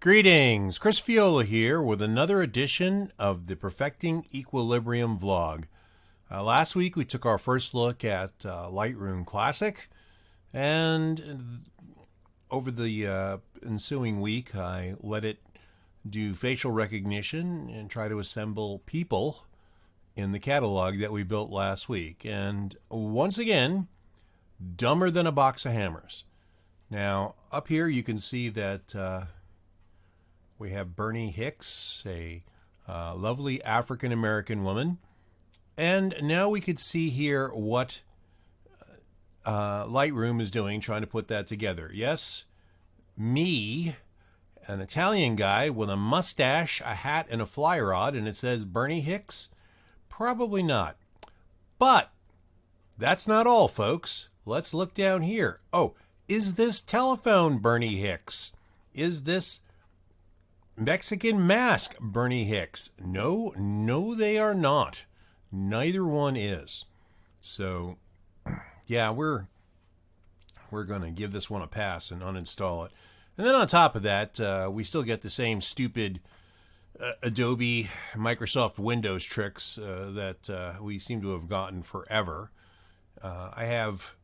Greetings, Chris Fiola here with another edition of the Perfecting Equilibrium vlog. Last week we took our first look at Lightroom Classic, and over the ensuing week I let it do facial recognition and try to assemble people in the catalog that we built last week. And once again, dumber than a box of hammers. Now, up here you can see that we have Bernie Hicks, a lovely African-American woman. And now we could see here what Lightroom is doing, trying to put that together. Yes, me, an Italian guy with a mustache, a hat, and a fly rod, and it says Bernie Hicks? Probably not. But that's not all, folks. Let's look down here. Oh, is this telephone Bernie Hicks? Is this Mexican mask Bernie Hicks? No, they are not. Neither one is. So, yeah, we're going to give this one a pass and uninstall it. And then on top of that, we still get the same stupid Adobe, Microsoft Windows tricks that we seem to have gotten forever. I have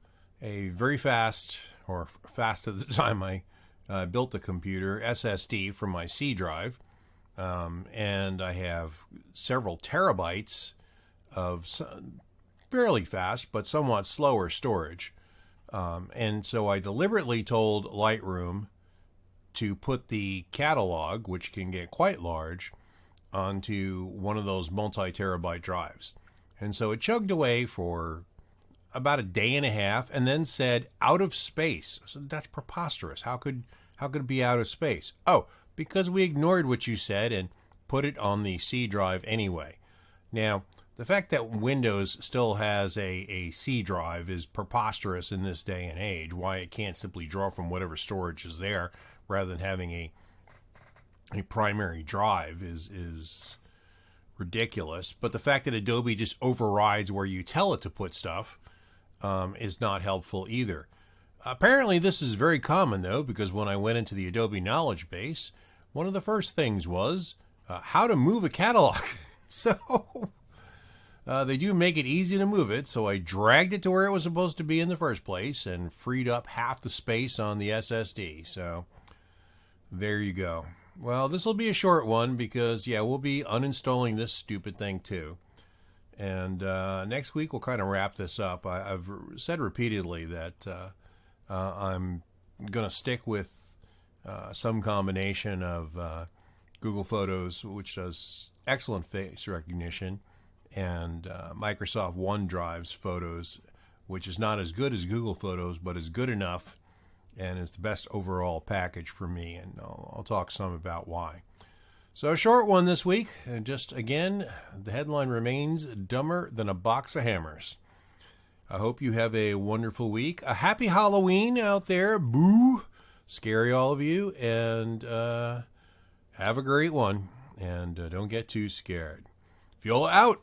a very fast, or fast at the time I built the computer, SSD from my C drive, and I have several terabytes of fairly fast but somewhat slower storage. And so I deliberately told Lightroom to put the catalog, which can get quite large, onto one of those multi-terabyte drives. And so it chugged away for about a day and a half and then said out of space. So that's preposterous. How could it be out of space? Oh, because we ignored what you said and put it on the C drive anyway. Now, the fact that Windows still has a C drive is preposterous in this day and age. Why it can't simply draw from whatever storage is there rather than having a primary drive is ridiculous. But the fact that Adobe just overrides where you tell it to put stuff is not helpful either. Apparently this is very common, though, because when I went into the Adobe knowledge base, one of the first things was how to move a catalog. So they do make it easy to move it, so I dragged it to where it was supposed to be in the first place and freed up half the space on the SSD. So there you go. Well, this will be a short one because, yeah, we'll be uninstalling this stupid thing too. And next week we'll kind of wrap this up. I've said repeatedly that I'm going to stick with some combination of Google Photos, which does excellent face recognition, and Microsoft OneDrive's Photos, which is not as good as Google Photos, but is good enough and is the best overall package for me. And I'll talk some about why. So a short one this week, and just again, the headline remains dumber than a box of hammers. I hope you have a wonderful week. A happy Halloween out there. Boo! Scary all of you. And have a great one. And don't get too scared. Fiola out.